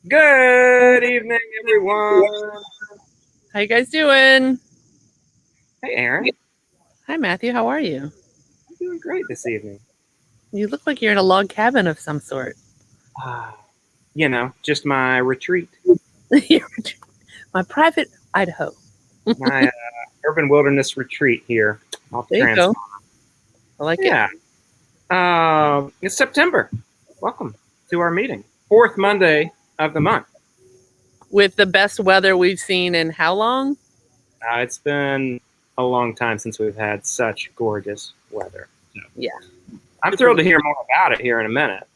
Good evening, everyone. How you guys doing? Hey, Aaron. Hi, Matthew. How are you? I'm doing great this evening. You look like you're in a log cabin of some sort. Ah, just my retreat, My private Idaho. my urban wilderness retreat here off There you Trans. go. I like it. Yeah. It's September. Welcome to our meeting. Fourth Monday of the month. With the best weather we've seen in how long? It's been a long time since we've had such gorgeous weather. Yeah. I'm thrilled to hear more about it here in a minute.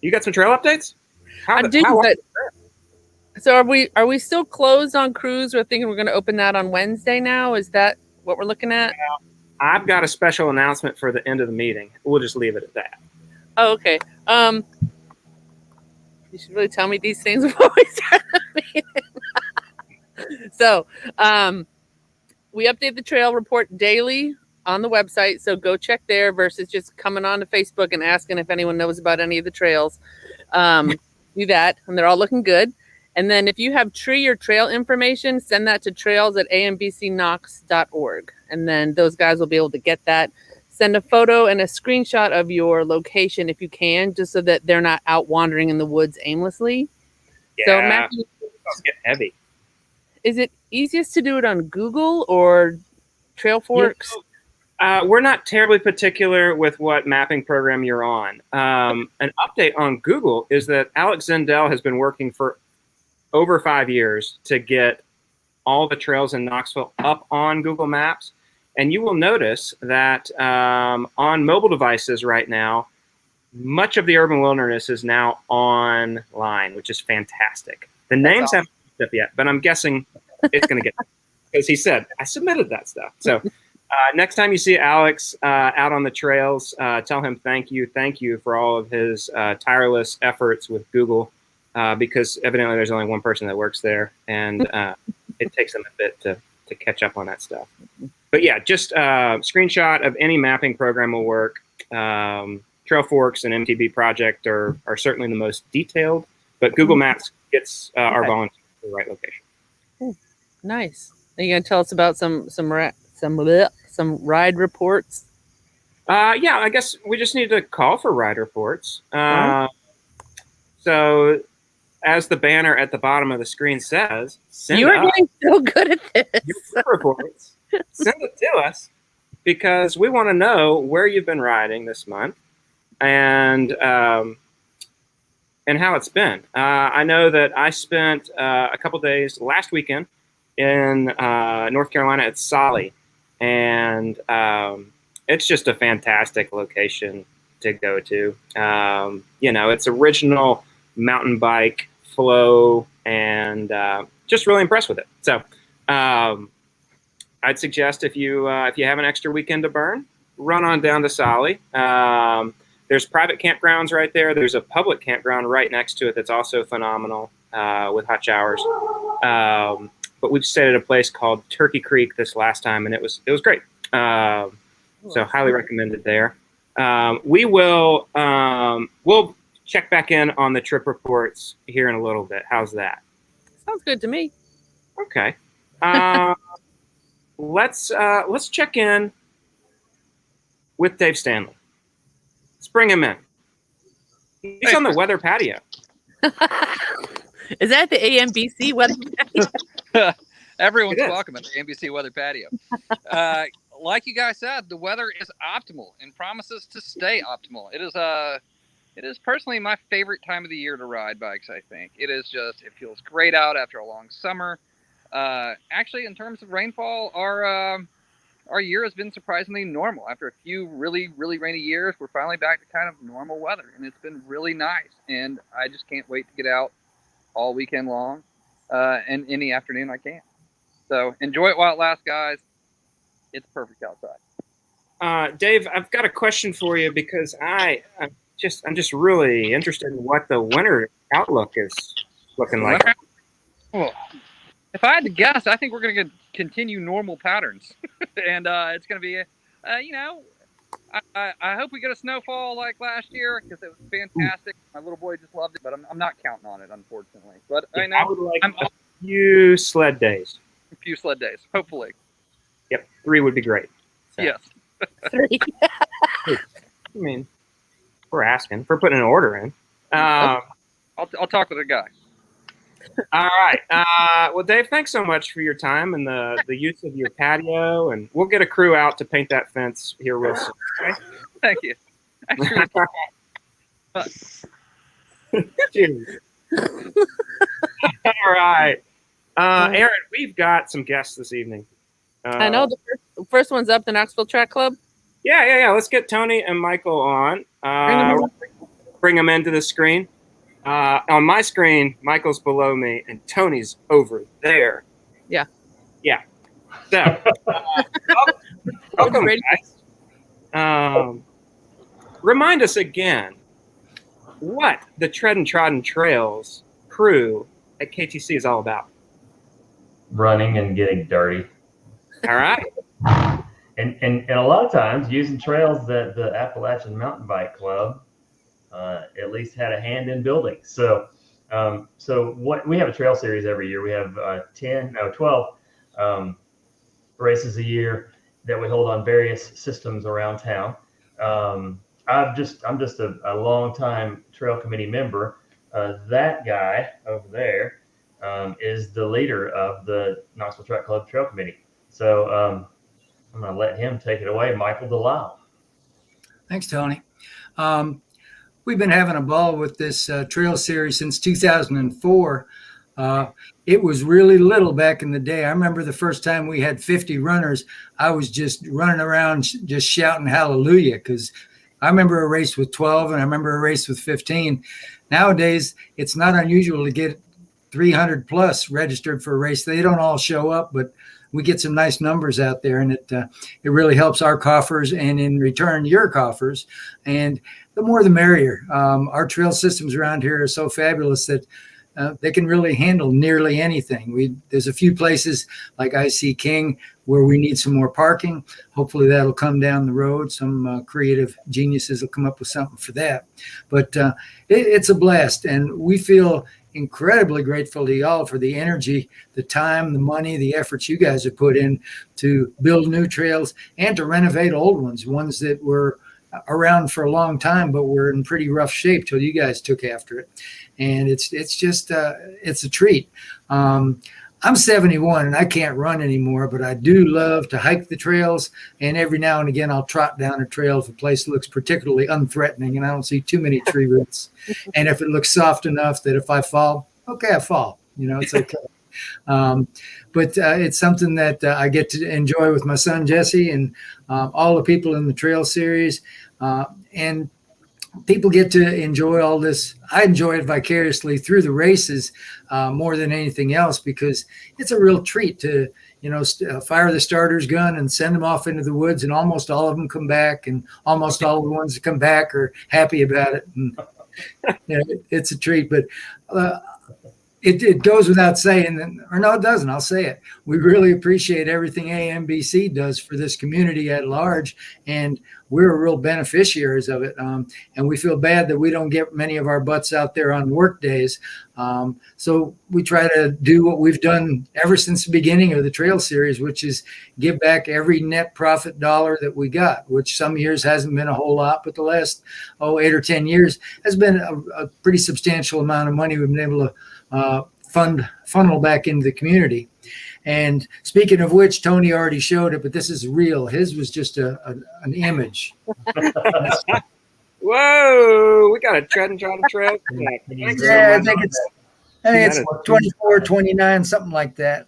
You got some trail updates? I do, but so are we still closed on cruise? We're thinking we're going to open that on Wednesday now. Is that what we're looking at? I've got a special announcement for the end of the meeting. We'll just leave it at that. Oh, okay. You should really tell me these things before we start the meeting. So, we update the trail report daily on the website, so go check there versus just coming on to Facebook and asking if anyone knows about any of the trails. Do that, and they're all looking good. And then if you have tree or trail information, send that to trails@ambcnox.org. And then those guys will be able to get that. Send a photo and a screenshot of your location if you can, just so that they're not out wandering in the woods aimlessly. Yeah, So, Matthew, it's getting heavy. is it easiest to do it on Google or Trailforks? We're not terribly particular with what mapping program you're on. An update on Google is that Alex Zendel has been working for over 5 years to get all the trails in Knoxville up on Google Maps. And you will notice that on mobile devices right now, much of the urban wilderness is now online, which is fantastic. The names haven't picked up yet, but I'm guessing it's going to get because he said, I submitted that stuff. So next time you see Alex out on the trails, tell him thank you for all of his tireless efforts with Google, because evidently there's only one person that works there, and it takes them a bit to catch up on that stuff. But yeah, just screenshot of any mapping program will work. Trailforks and MTB Project are certainly the most detailed, but Google Maps gets our volunteers to the right location. Nice. Are you gonna tell us about some ride reports? Yeah, I guess we just need to call for ride reports. So, as the banner at the bottom of the screen says, you are getting so good at this. Your reports. Send it to us because we want to know where you've been riding this month and how it's been. I know that I spent a couple days last weekend in North Carolina at Solly, and it's just a fantastic location to go to. It's original mountain bike flow, and just really impressed with it. So I'd suggest if you have an extra weekend to burn, run on down to Solly. There's private campgrounds right there. There's a public campground right next to it that's also phenomenal with hot showers. But we've stayed at a place called Turkey Creek this last time, and it was great. So highly recommended there. We'll check back in on the trip reports here in a little bit. How's that? Sounds good to me. Okay. Let's check in with Dave Stanley. Let's bring him in. He's on the weather patio. Is that the AMBC weather patio? Everyone's welcome at the AMBC weather patio. Like you guys said, the weather is optimal and promises to stay optimal. It is personally my favorite time of the year to ride bikes. I think it feels great out after a long summer. Actually, in terms of rainfall, our year has been surprisingly normal. After a few really, really rainy years, we're finally back to kind of normal weather, and it's been really nice. And I just can't wait to get out all weekend long, and any afternoon I can. So enjoy it while it lasts, guys. It's perfect outside. Dave, I've got a question for you because I'm just really interested in what the winter outlook is looking like. Well, if I had to guess, I think we're going to continue normal patterns, and it's going to be, I hope we get a snowfall like last year because it was fantastic. My little boy just loved it, but I'm not counting on it, unfortunately. But Yeah, I know I would like I'm a few sled days. a few sled days, hopefully. Yep, 3 would be great. So, Yes. 3. I mean, we're asking. We're putting an order in. I'll talk with the guy. All right. Well, Dave, thanks so much for your time and the use of your patio. And we'll get a crew out to paint that fence here real soon. Okay? Thank you. Actually, Cheers. All right. Aaron, we've got some guests this evening. I know the first one's up, the Knoxville Track Club. Yeah. Let's get Tony and Michael on. Bring them into the screen. On my screen, Michael's below me and Tony's over there. Yeah. So, welcome, guys. Remind us again what the Tread and Trodden Trails crew at KTC is all about. Running and getting dirty. All right. And a lot of times using trails that the Appalachian Mountain Bike Club at least had a hand in building. So what we have a trail series every year. We have 12 races a year that we hold on various systems around town. I'm just a long time trail committee member. That guy over there is the leader of the Knoxville Track Club Trail Committee. So I'm going to let him take it away, Michael Delisle. Thanks, Tony. We've been having a ball with this trail series since 2004. It was really little back in the day. I remember the first time we had 50 runners, I was just running around just shouting hallelujah, because I remember a race with 12 and I remember a race with 15. Nowadays, it's not unusual to get 300 plus registered for a race. They don't all show up, but we get some nice numbers out there, and it really helps our coffers, and in return, your coffers. And the more the merrier. Our trail systems around here are so fabulous that they can really handle nearly anything. There's a few places like IC King where we need some more parking. Hopefully that'll come down the road. Some creative geniuses will come up with something for that. But it's a blast, and we feel incredibly grateful to y'all for the energy, the time, the money, the efforts you guys have put in to build new trails and to renovate old ones that were around for a long time but were in pretty rough shape till you guys took after it. And it's just it's a treat. I'm 71 and I can't run anymore, but I do love to hike the trails, and every now and again I'll trot down a trail if a place looks particularly unthreatening and I don't see too many tree roots. And if it looks soft enough that if I fall, okay, I fall. It's okay. But it's something that I get to enjoy with my son Jesse and all the people in the trail series, and people get to enjoy all this. I enjoy it vicariously through the races more than anything else, because it's a real treat to fire the starter's gun and send them off into the woods, and almost all of them come back, and almost all of the ones that come back are happy about it. And it's a treat. But it goes without saying, or no, it doesn't. I'll say it. We really appreciate everything AMBC does for this community at large, and we're real beneficiaries of it. And we feel bad that we don't get many of our butts out there on work days. So we try to do what we've done ever since the beginning of the trail series, which is give back every net profit dollar that we got, which some years hasn't been a whole lot, but the last 8 or 10 years has been a pretty substantial amount of money we've been able to funnel back into the community. And speaking of which, Tony already showed it, but this is real. His was just an image. Whoa, we got a Tread and Trodden Trail. Yeah, I think it's 24, 29, something like that.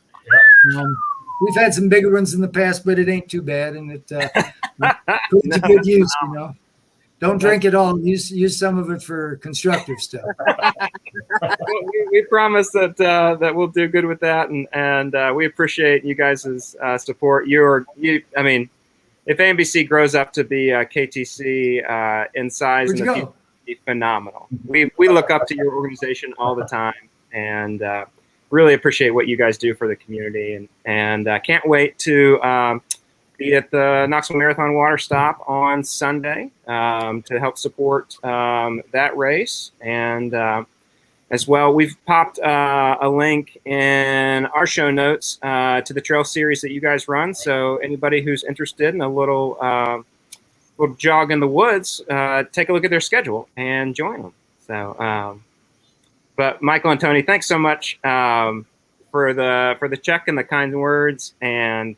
We've had some bigger ones in the past, but it ain't too bad, and it puts to good use. Don't drink it all. Use some of it for constructive stuff. we promise that we'll do good with that, and we appreciate you guys' support. I mean, if AMBC grows up to be KTC in size, in the future, it'll be phenomenal. We look up to your organization all the time, and really appreciate what you guys do for the community, and can't wait to be at the Knoxville Marathon Water Stop on Sunday to help support that race. And as well, we've popped a link in our show notes to the trail series that you guys run. So anybody who's interested in a little jog in the woods, take a look at their schedule and join them. So, but Michael and Tony, thanks so much for the check and the kind words, and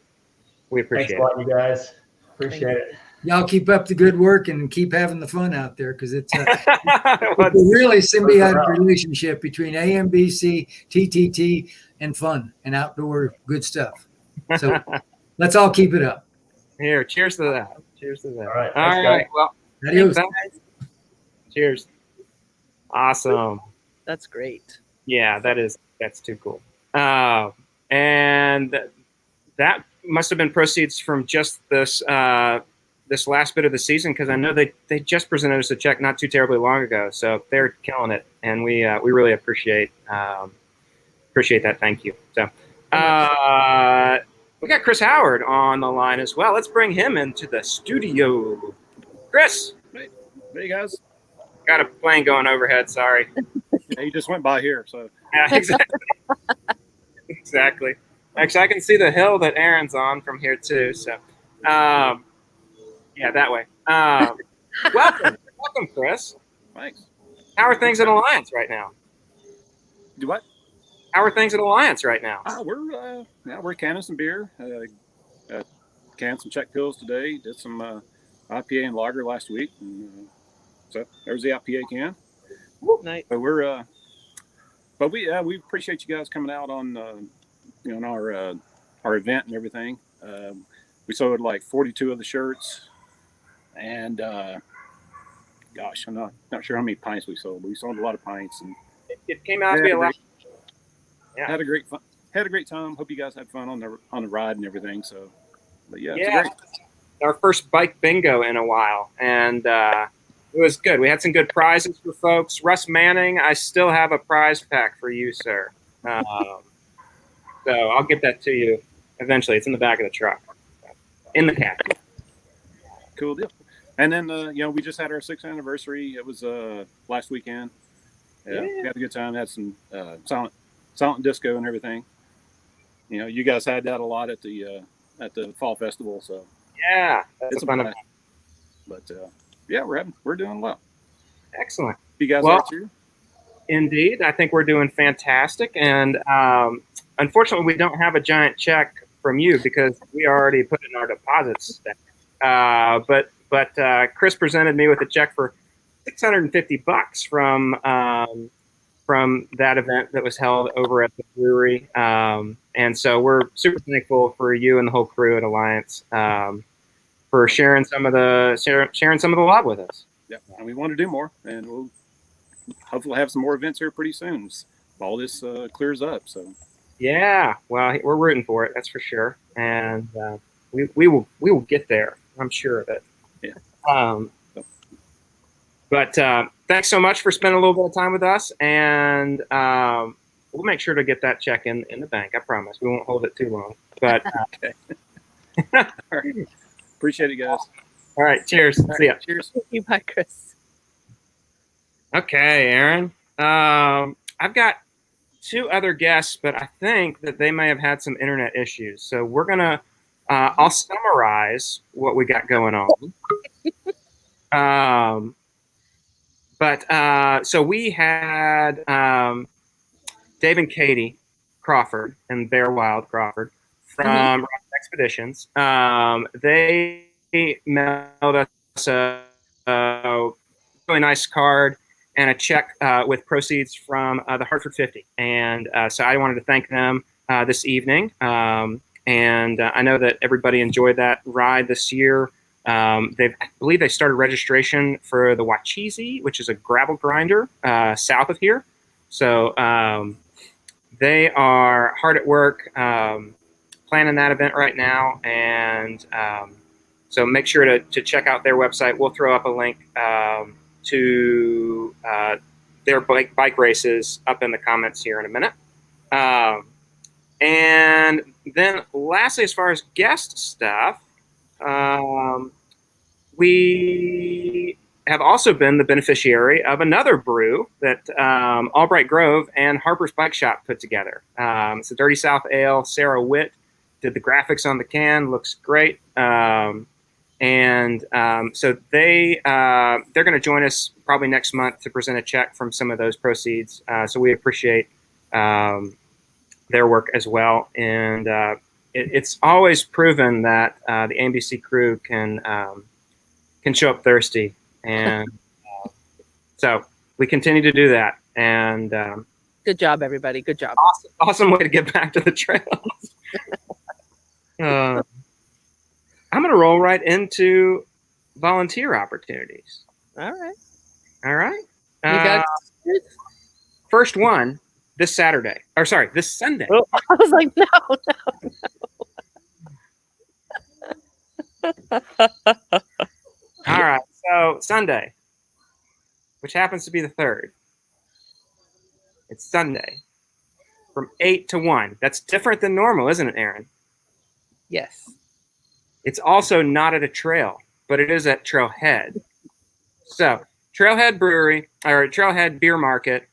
we appreciate Thanks a lot, you guys. Appreciate it. Y'all keep up the good work and keep having the fun out there, because it's a it. really symbiotic relationship between AMBC, TTT, and fun and outdoor good stuff. So let's all keep it up. Here, cheers to that. Cheers to that. All right. All Thanks, right. guys. Well, Adios. thanks. Cheers. Awesome. That's great. Yeah, that's too cool. And that must have been proceeds from just this this last bit of the season, because I know they just presented us a check not too terribly long ago, so they're killing it, and we really appreciate that. Thank you. So we got Chris Howard on the line as well. Let's bring him into the studio. Chris, Hey guys, got a plane going overhead. Sorry. yeah, you just went by here, so Yeah, exactly. Exactly. Actually, I can see the hill that Aaron's on from here too. So, yeah, that way. Welcome, Chris. thanks. How are things at Alliance right now? Do what? How are things at Alliance right now? We're canning some beer, canned some Czech pills today. Did some IPA and lager last week, and, so there's the IPA can. Nice. But we're but we appreciate you guys coming out on our event and everything. We sold like 42 of the shirts, and gosh, I'm not sure how many pints we sold, but we sold a lot of pints, and It came out to be a lot. Yeah. had a great time. Hope you guys had fun on the ride and everything. So, but yeah, Yeah. it's great. Our first bike bingo in a while, and it was good. We had some good prizes for folks. Russ Manning, I still have a prize pack for you, sir. So I'll get that to you eventually. It's in the back of the truck, in the cab. Cool deal. And then we just had our 6th anniversary. It was last weekend. Yeah, we had a good time. Had some silent disco and everything. You guys had that a lot at the fall festival. So Yeah, that's it's a fun blast. But yeah, we're doing well. Excellent. You guys Well, are too? Indeed, I think we're doing fantastic. And unfortunately, we don't have a giant check from you because we already put in our deposits. But Chris presented me with a check for $650 from that event that was held over at the brewery. And so we're super thankful for you and the whole crew at Alliance for sharing some of the love with us. Yeah, and we want to do more, and we'll hopefully have some more events here pretty soon if all this clears up. So Yeah, well, we're rooting for it, that's for sure, and we will get there. I'm sure of it. Yeah. But thanks so much for spending a little bit of time with us, and we'll make sure to get that check in the bank. I promise. We won't hold it too long. But all right. Appreciate it, guys. all right, cheers. All right, See ya. Cheers. Thank you. Bye, Chris. Okay, Aaron. I've got 2 other guests, but I think that they may have had some internet issues. So we're gonna. I'll summarize what we got going on. So we had Dave and Katie Crawford and Bear Wild Crawford from Rock Expeditions. They mailed us a really nice card and a check with proceeds from the Hartford 50. And so I wanted to thank them this evening. And I know that everybody enjoyed that ride this year. I believe they started registration for the Wachisi, which is a gravel grinder south of here. So they are hard at work planning that event right now. And so make sure to check out their website. We'll throw up a link to their bike races up in the comments here in a minute. And then lastly, as far as guest stuff, we have also been the beneficiary of another brew that Albright Grove and Harper's Bike Shop put together. It's a Dirty South Ale. Sarah Witt did the graphics on the can. Looks great. So they're going to join us probably next month to present a check from some of those proceeds. So we appreciate their work as well. And it's always proven that the AMBC crew can show up thirsty. And so we continue to do that. And Good job, everybody. Good job. awesome way to get back to the trails. I'm going to roll right into volunteer opportunities. All right. All right. You got First one this Saturday. Or sorry, this Sunday. Oh, I was like, no. All right. So Sunday, which happens to be the 3rd. It's Sunday from 8 to 1. That's different than normal, isn't it, Aaron? Yes. It's also not at a trail, but it is at Trailhead. So Trailhead Brewery or Trailhead Beer Market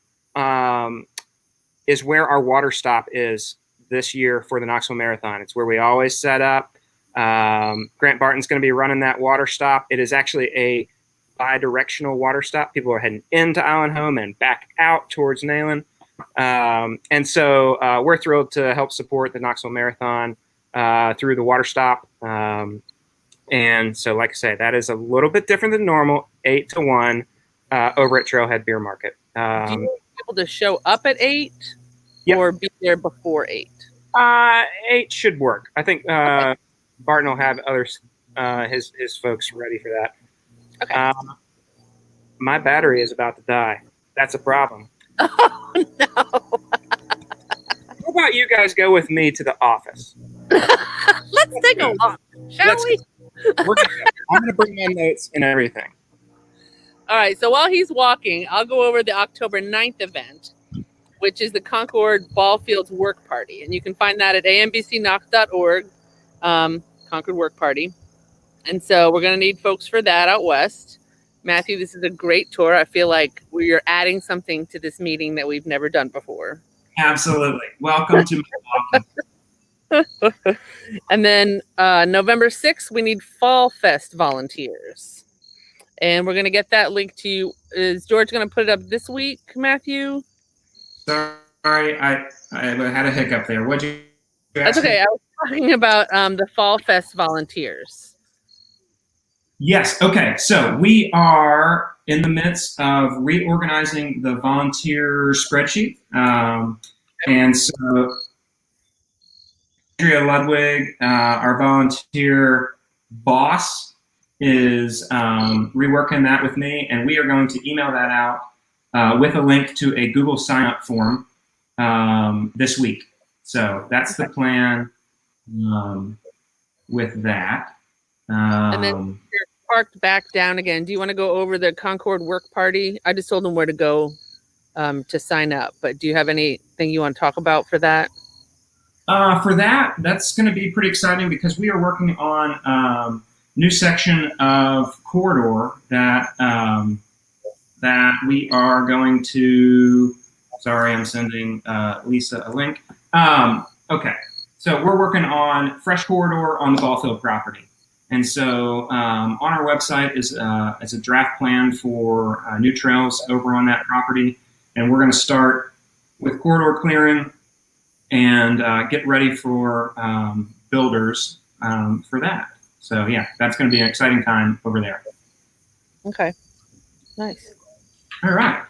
is where our water stop is this year for the Knoxville Marathon. It's where we always set up. Grant Barton's going to be running that water stop. It is actually a bi-directional water stop. People are heading into Island Home and back out towards Nayland. And so we're thrilled to help support the Knoxville Marathon through the water stop. And so, like I say, that is a little bit different than normal, 8 to 1 over at Trailhead Beer Market. Do you want people to show up at 8 Yep. or be there before 8? 8 should work. I think Barton will have others, his folks ready for that. Okay. My battery is about to die. That's a problem. Oh, no. How about you guys go with me to the office? Let's take a walk, shall Let's we? I'm going to bring my notes and everything. All right. So while he's walking, I'll go over the October 9th event, which is the Concord Ball Fields Work Party. And you can find that at ambcnox.org, Concord Work Party. And so we're going to need folks for that out west. Matthew, this is a great tour. I feel like we're adding something to this meeting that we've never done before. Absolutely. Welcome to Milwaukee. And then November 6th, we need Fall Fest volunteers. And we're going to get that link to you. Is George going to put it up this week, Matthew? Sorry, I had a hiccup there. What'd you That's ask me? okay. I was talking about the Fall Fest volunteers. Yes. Okay. So we are in the midst of reorganizing the volunteer spreadsheet. And so Andrea Ludwig, our volunteer boss, is reworking that with me, and we are going to email that out with a link to a Google sign-up form this week. So that's the plan with that. And then you're parked back down again. Do you want to go over the Concord Work Party? I just told them where to go to sign up, but do you have anything you want to talk about for that? For that, that's going to be pretty exciting because we are working on new section of corridor that that we are going to. Sorry, I'm sending Lisa a link. Okay, so we're working on fresh corridor on the Ballfield property, and so on our website is a draft plan for new trails over on that property, and we're going to start with corridor clearing and get ready for builders for that. So yeah, that's going to be an exciting time over there. Okay, nice. All right.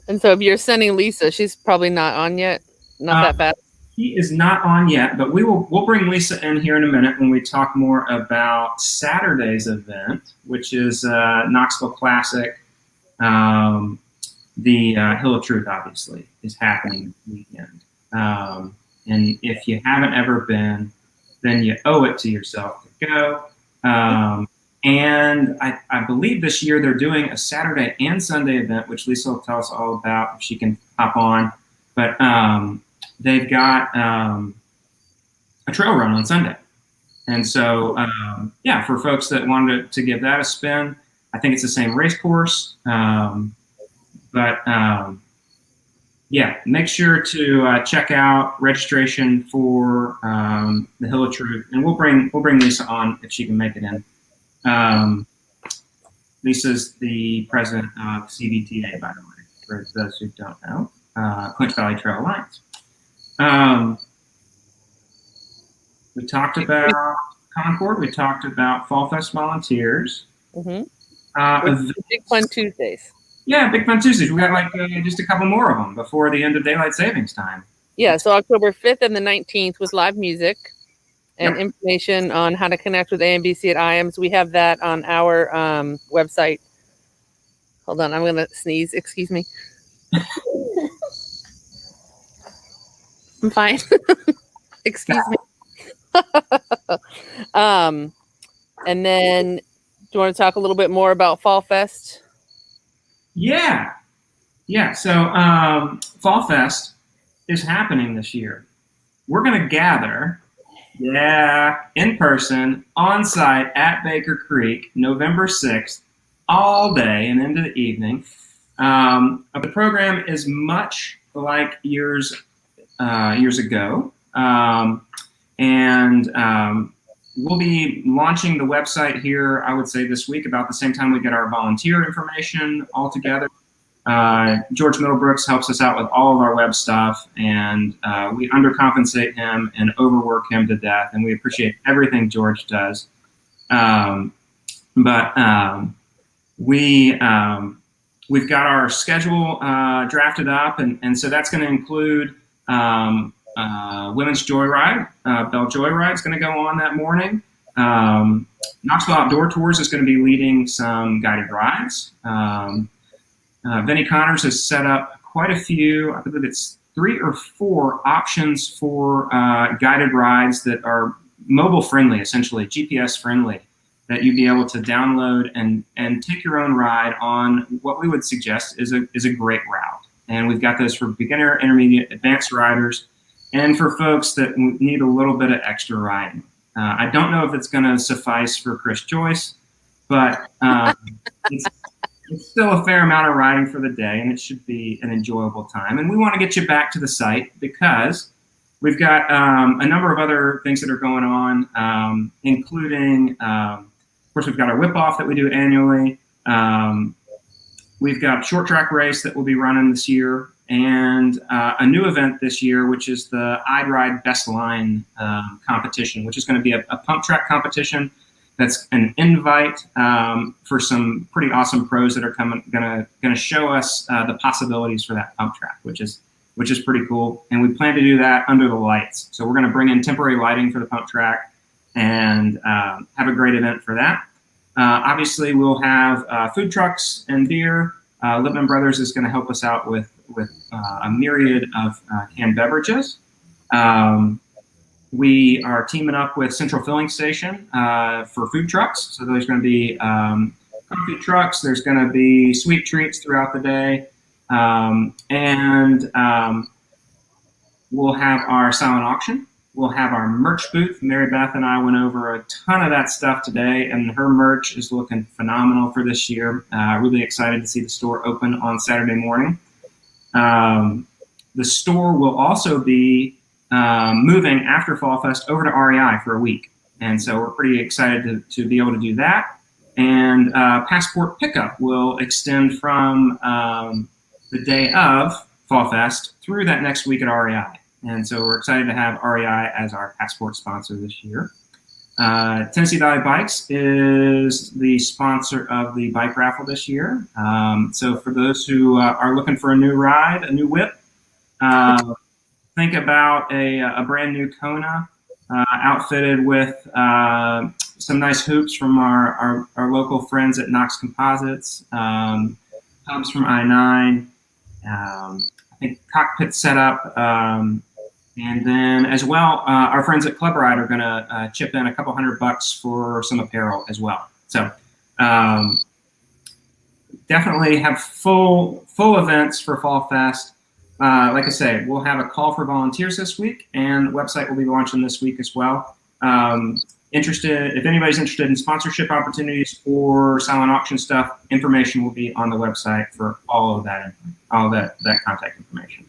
And so if you're sending Lisa, she's probably not on yet. Not that bad. He is not on yet, but we'll bring Lisa in here in a minute when we talk more about Saturday's event, which is Knoxville Classic. The Hill of Truth, obviously, is happening this weekend. And if you haven't ever been, then you owe it to yourself to go. And I believe this year they're doing a Saturday and Sunday event, which Lisa will tell us all about if she can hop on. But they've got a trail run on Sunday. And so, yeah, for folks that wanted to give that a spin, I think it's the same race course. Yeah, make sure to check out registration for the Hill of Truth, and we'll bring Lisa on if she can make it in. Lisa's the president of CVTA, by the way, for those who don't know, Clinch Valley Trail Alliance. We talked about Concord. We talked about Fall Fest volunteers. Mm-hmm. Big Fun Tuesdays. Yeah, Big Fun Tuesdays. We got like just a couple more of them before the end of daylight savings time. Yeah, so October 5th and the 19th was live music and information on how to connect with AMBC at IAMS. We have that on our website. Hold on, I'm going to sneeze. Excuse me. I'm fine. Excuse me. And then, do you want to talk a little bit more about Fall Fest? Yeah. So Fall Fest is happening this year. We're going to gather, in person, on site at Baker Creek, November 6th, all day and into the evening. The program is much like years ago. We'll be launching the website here, I would say this week, about the same time we get our volunteer information all together. George Middlebrooks helps us out with all of our web stuff, and we undercompensate him and overwork him to death, and we appreciate everything George does. We've got our schedule drafted up, and so that's going to include Women's Joyride. Belle Joyride is going to go on that morning. Knoxville Outdoor Tours is going to be leading some guided rides. Vinnie Connors has set up quite a few, I believe it's 3 or 4 options for guided rides that are mobile friendly, essentially GPS friendly, that you'd be able to download and take your own ride on what we would suggest is a great route. And we've got those for beginner, intermediate, advanced riders, and for folks that need a little bit of extra riding. I don't know if it's going to suffice for Chris Joyce, but it's still a fair amount of riding for the day, and it should be an enjoyable time. And we want to get you back to the site because we've got a number of other things that are going on, including, of course, we've got our whip-off that we do annually. We've got a short track race that we'll be running this year, and a new event this year, which is the I'd Ride Best Line competition, which is going to be a pump track competition. That's an invite for some pretty awesome pros that are gonna show us the possibilities for that pump track, which is pretty cool. And we plan to do that under the lights. So we're gonna bring in temporary lighting for the pump track and have a great event for that. Obviously, we'll have food trucks and beer. Lipman Brothers is going to help us out with a myriad of canned beverages. We are teaming up with Central Filling Station for food trucks. So there's going to be coffee trucks. There's going to be sweet treats throughout the day. We'll have our silent auction. We'll have our merch booth. Mary Beth and I went over a ton of that stuff today, and her merch is looking phenomenal for this year. Really excited to see the store open on Saturday morning. The store will also be moving after Fall Fest over to REI for a week. And so we're pretty excited to be able to do that. And passport pickup will extend from the day of Fall Fest through that next week at REI. And so we're excited to have REI as our passport sponsor this year. Tennessee Valley Bikes is the sponsor of the bike raffle this year. So for those who are looking for a new ride, a new whip, think about a brand new Kona outfitted with some nice hoops from our local friends at Knox Composites, hubs from I-9, I think cockpit setup, and then as well, our friends at Club Ride are going to chip in a couple $100 for some apparel as well. So definitely have full events for Fall Fest. Like I say, we'll have a call for volunteers this week, and the website will be launching this week as well. if anybody's interested in sponsorship opportunities or silent auction stuff, information will be on the website for all that contact information.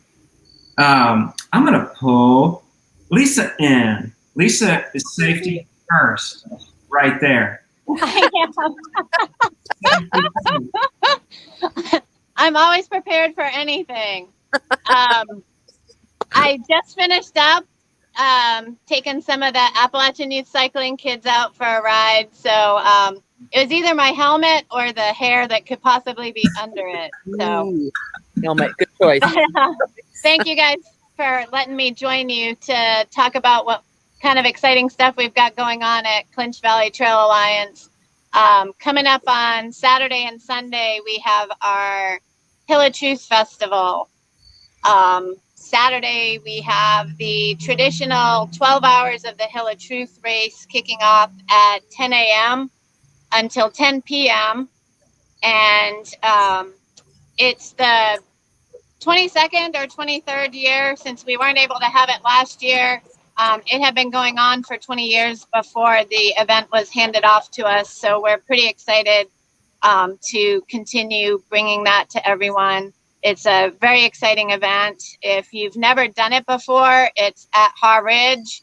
I'm gonna pull Lisa in. Lisa is safety first, right there. I'm always prepared for anything. I just finished up taking some of the Appalachian Youth Cycling kids out for a ride. So it was either my helmet or the hair that could possibly be under it. So Ooh, helmet, good choice. thank you guys for letting me join you to talk about what kind of exciting stuff we've got going on at Clinch Valley Trail Alliance. Coming up on Saturday and Sunday, we have our Hill of Truth Festival. Saturday, we have the traditional 12 hours of the Hill of Truth race kicking off at 10 a.m. until 10 p.m. And it's the 22nd or 23rd year since we weren't able to have it last year. It had been going on for 20 years before the event was handed off to us. So we're pretty excited to continue bringing that to everyone. It's a very exciting event. If you've never done it before, it's at Haw Ridge.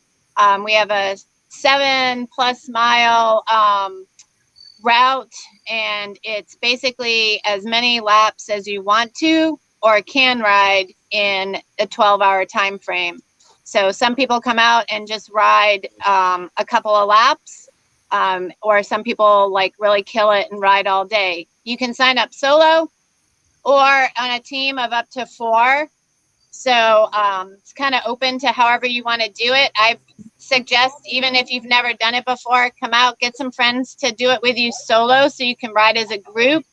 We have a 7+ mile route, and it's basically as many laps as you want to or can ride in a 12-hour time frame. So some people come out and just ride a couple of laps, or some people like really kill it and ride all day. You can sign up solo or on a team of up to 4. So it's kind of open to however you want to do it. I suggest, even if you've never done it before, come out, get some friends to do it with you solo so you can ride as a group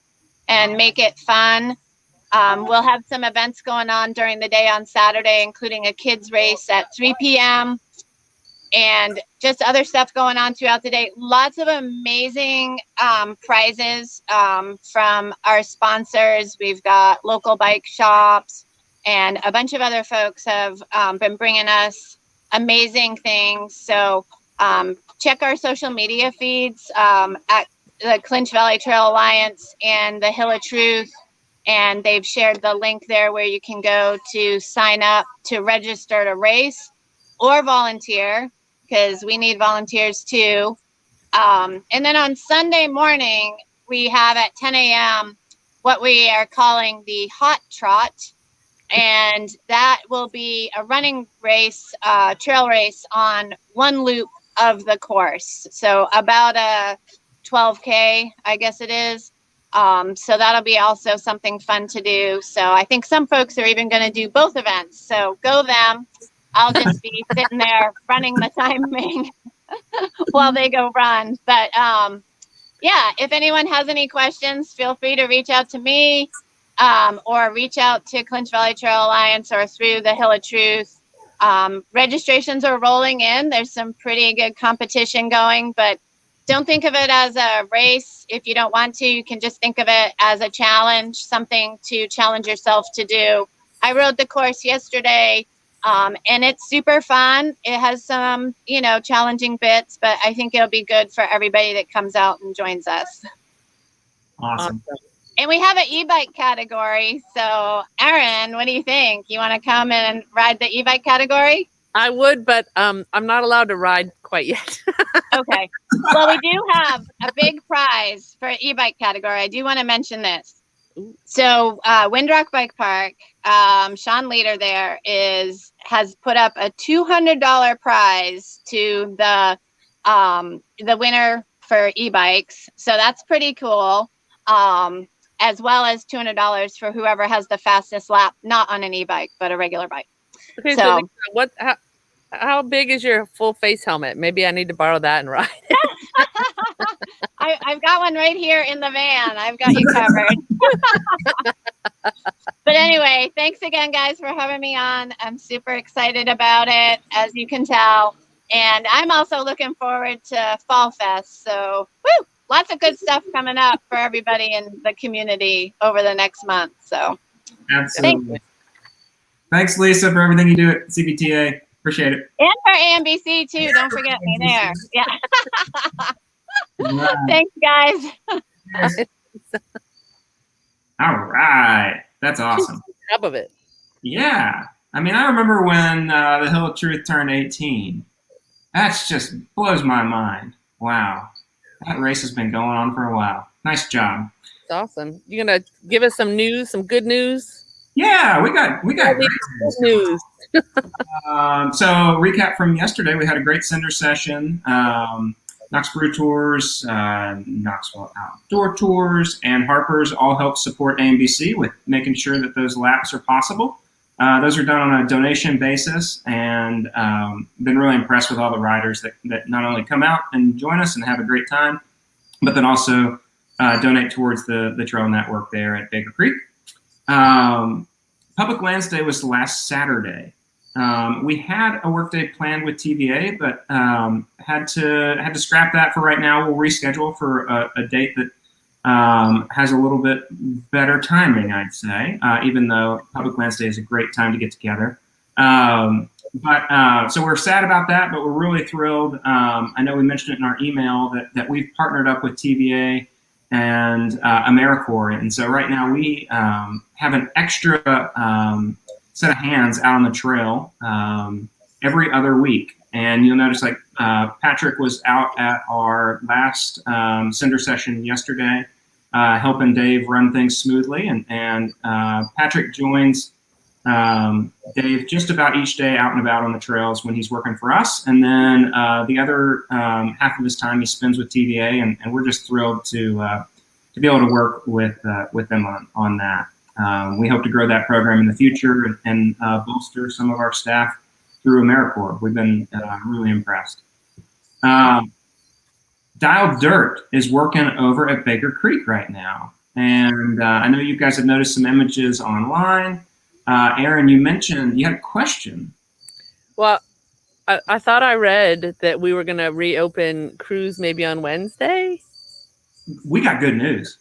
and make it fun. We'll have some events going on during the day on Saturday, including a kids race at 3 p.m. and just other stuff going on throughout the day. Lots of amazing prizes from our sponsors. We've got local bike shops, and a bunch of other folks have been bringing us amazing things. So check our social media feeds at the Clinch Valley Trail Alliance and the Hill of Truth. And they've shared the link there where you can go to sign up to register to race or volunteer, because we need volunteers too. And then on Sunday morning, we have at 10 a.m. what we are calling the Hot Trot. And that will be a running race, trail race on one loop of the course. So about a 12K, I guess it is. So that'll be also something fun to do. So I think some folks are even going to do both events. So go them. I'll just be sitting there running the timing while they go run. But yeah, if anyone has any questions, feel free to reach out to me or reach out to Clinch Valley Trail Alliance or through the Hill of Truth. Registrations are rolling in. There's some pretty good competition going, but don't think of it as a race. If you don't want to, you can just think of it as a challenge, something to challenge yourself to do. I rode the course yesterday, and it's super fun. It has some, challenging bits, but I think it'll be good for everybody that comes out and joins us. Awesome. And we have an e-bike category. So, Erin, what do you think? You want to come and ride the e-bike category? I would, but I'm not allowed to ride quite yet. Okay. Well, we do have a big prize for e-bike category. I do want to mention this. So Windrock Bike Park, Sean Leader there has put up a $200 prize to the winner for e-bikes. So that's pretty cool. As well as $200 for whoever has the fastest lap, not on an e-bike, but a regular bike. Okay, so how big is your full face helmet? Maybe I need to borrow that and ride. I've got one right here in the van. I've got you covered. But anyway, thanks again, guys, for having me on. I'm super excited about it, as you can tell. And I'm also looking forward to Fall Fest. So, woo! Lots of good stuff coming up for everybody in the community over the next month. So, absolutely. Thanks, Lisa, for everything you do at CVTA. Appreciate it. And for AMBC too. Don't forget me there. Yeah. Right. Thanks, guys. All right. That's awesome. Top of it. Yeah. I mean, I remember when the Hill of Truth turned 18. That's just blows my mind. Wow. That race has been going on for a while. Nice job. It's awesome. You gonna give us some news, some good news? Yeah, we got great Good news. So recap from yesterday, we had a great Cinder session. Knox Brew Tours, Knoxville Outdoor Tours, and Harper's all help support AMBC with making sure that those laps are possible. Those are done on a donation basis, and been really impressed with all the riders that not only come out and join us and have a great time, but then also donate towards the trail network there at Baker Creek. Public Lands Day was last Saturday. We had a work day planned with TVA, but had to scrap that for right now. We'll reschedule for a date that has a little bit better timing, I'd say, even though Public Lands Day is a great time to get together. So we're sad about that, but we're really thrilled. I know we mentioned it in our email that we've partnered up with TVA and AmeriCorps. And so right now we have an extra set of hands out on the trail every other week. And you'll notice like Patrick was out at our last Cinder session yesterday, helping Dave run things smoothly. And Patrick joins Dave just about each day out and about on the trails when he's working for us. And then the other half of his time he spends with TVA, and we're just thrilled to be able to work with them on that. We hope to grow that program in the future and bolster some of our staff through AmeriCorps. We've been really impressed. Dial Dirt is working over at Baker Creek right now. And I know you guys have noticed some images online. Aaron, you mentioned you had a question. Well, I thought I read that we were going to reopen cruise maybe on Wednesday. We got good news.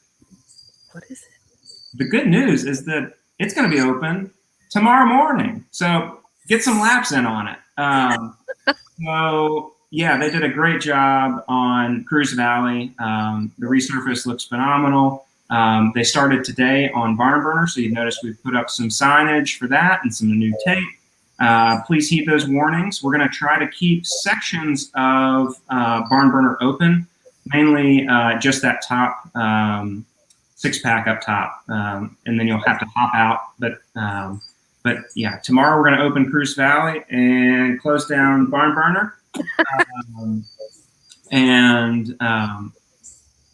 What is it? The good news is that it's going to be open tomorrow morning. So get some laps in on it. So yeah, they did a great job on Cruise Valley. The resurface looks phenomenal. They started today on Barn Burner, so you notice we've put up some signage for that and some new tape. Please heed those warnings. We're going to try to keep sections of Barn Burner open, mainly just that top six-pack up top, and then you'll have to hop out. But yeah, tomorrow we're going to open Cruise Valley and close down Barn Burner.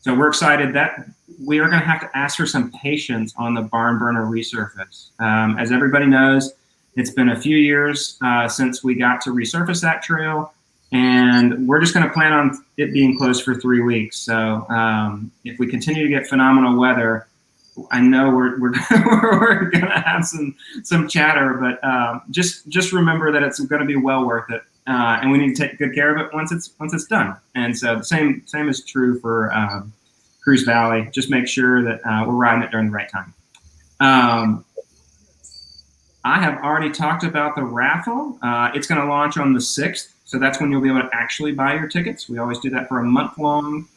So we're excited that we are going to have to ask for some patience on the Barn Burner resurface. As everybody knows, it's been a few years since we got to resurface that trail, and we're just going to plan on it being closed for 3 weeks. So if we continue to get phenomenal weather, I know we're we're going to have some chatter, but just remember that it's going to be well worth it, and we need to take good care of it once it's done. And so the same is true for Cruise Valley. Just make sure that we're riding it during the right time. I have already talked about the raffle. It's going to launch on the 6th, so that's when you'll be able to actually buy your tickets. We always do that for a month-long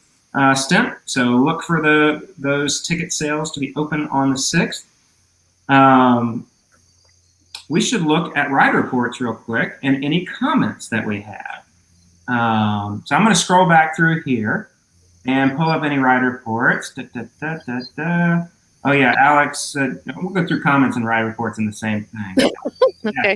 stint, so look for those ticket sales to be open on the 6th. We should look at ride reports real quick and any comments that we have. So I'm going to scroll back through here and pull up any ride reports. Oh yeah, Alex, we'll go through comments and ride reports in the same thing. Okay. Yeah.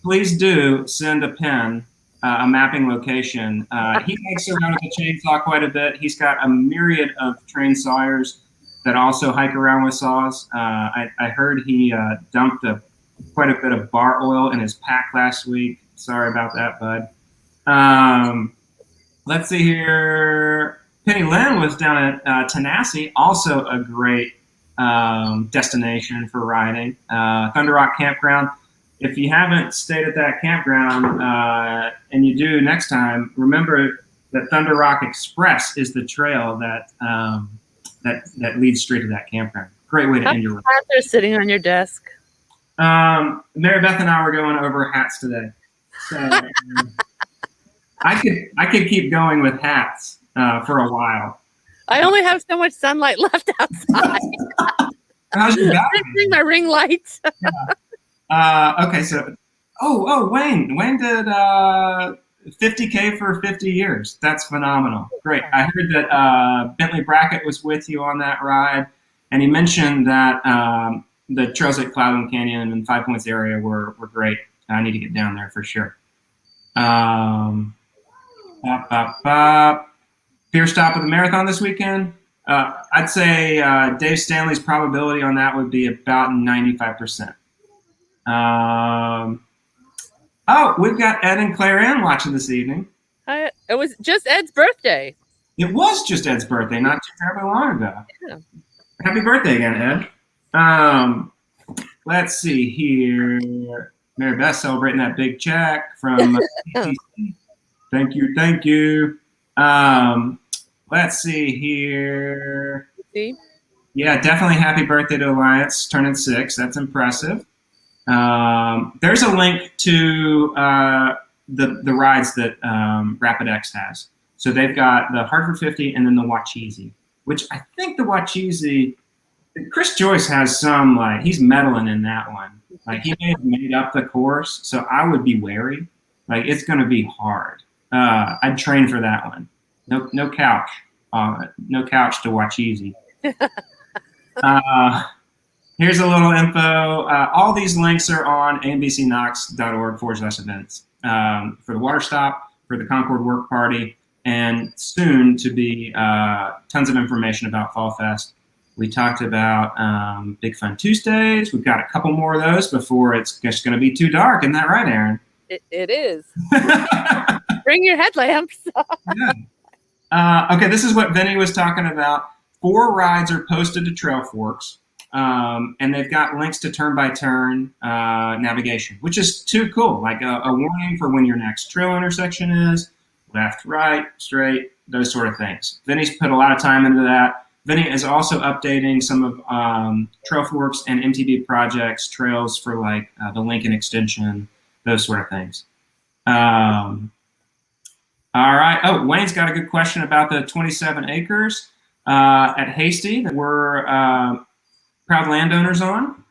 Please do send a pin, a mapping location. He hikes around with a chainsaw quite a bit. He's got a myriad of trained sawyers that also hike around with saws. I heard he dumped quite a bit of bar oil in his pack last week. Sorry about that, bud. Let's see here. Penny Lynn was down at Tanasi, also a great destination for riding. Thunder Rock Campground. If you haven't stayed at that campground and you do next time, remember that Thunder Rock Express is the trail that leads straight to that campground. Great way to end your ride. They're sitting on your desk. Mary Beth and I were going over hats today. So I could keep going with hats for a while. I only have so much sunlight left outside. How's your I balcony? bring my ring lights. Okay, so Wayne did 50K for 50 years. That's phenomenal. Great. I heard that Bentley Brackett was with you on that ride, and he mentioned that the trails at Cloudland Canyon and Five Points area were great. I need to get down there for sure. Fear stop of the marathon this weekend. I'd say Dave Stanley's probability on that would be about 95%. We've got Ed and Claire Ann watching this evening. It was just Ed's birthday. It was just Ed's birthday, not too terribly long ago. Yeah. Happy birthday again, Ed. Let's see here. Mary Beth celebrating that big check from ATC. Thank you. Let's see here. See? Yeah, definitely happy birthday to Alliance, turning 6. That's impressive. There's a link to the rides that Rapid X has. So they've got the Hartford 50 and then the Wachisi, which I think the Wachisi, Chris Joyce has some, like, he's meddling in that one. Like, he may have made up the course, so I would be wary. Like, it's going to be hard. I'd train for that one. No couch. No couch to Wachisi. Here's a little info. All these links are on ambcnox.org/events for the water stop, for the Concord Work Party, and soon to be tons of information about Fall Fest. We talked about Big Fun Tuesdays. We've got a couple more of those before it's just going to be too dark. Isn't that right, Aaron? It is. Bring your headlamps. Yeah. Okay, this is what Vinny was talking about. 4 rides are posted to Trail Forks, and they've got links to turn-by-turn navigation, which is too cool. Like a warning for when your next trail intersection is, left, right, straight, those sort of things. Vinny's put a lot of time into that. Vinny is also updating some of Trail Forks and MTB projects, trails for like the Lincoln Extension, those sort of things. All right. Oh, Wayne's got a good question about the 27 acres at Hasty that we're proud landowners on.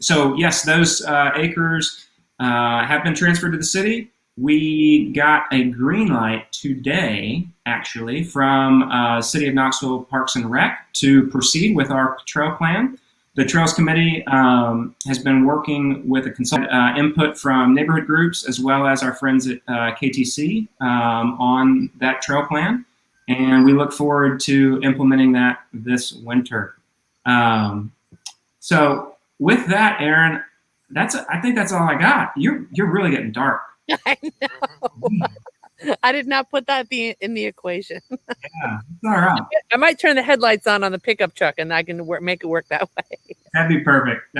So yes, those acres have been transferred to the city. We got a green light today, actually, from City of Knoxville Parks and Rec to proceed with our trail plan. The Trails Committee has been working with a consultant input from neighborhood groups as well as our friends at KTC on that trail plan, and we look forward to implementing that this winter. So with that, Aaron, I think that's all I got. You're really getting dark. I know. I did not put that in the equation. Yeah, it's all right. I might turn the headlights on the pickup truck, and I can make it work that way. That'd be perfect.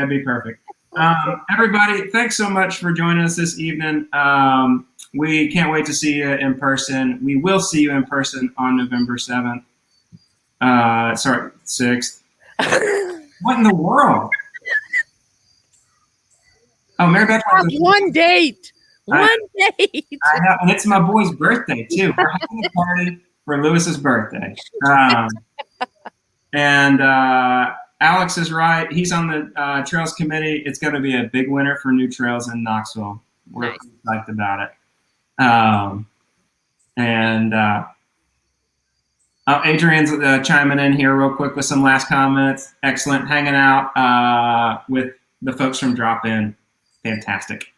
Everybody, thanks so much for joining us this evening. We can't wait to see you in person. We will see you in person on November 7th. 6th. What in the world? Oh, Mary Beth. One date. One date. I know, and it's my boy's birthday too. We're having a party for Lewis's birthday. And Alex is right. He's on the Trails Committee. It's going to be a big winter for new trails in Knoxville. We're psyched about it. Adrian's chiming in here real quick with some last comments. Excellent. Hanging out with the folks from Drop In. Fantastic.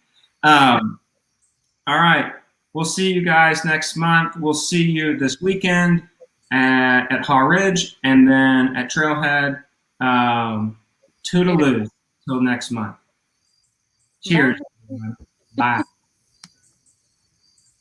All right. We'll see you guys next month. We'll see you this weekend at Haw Ridge and then at Trailhead. Toodaloo till next month. Cheers. Bye.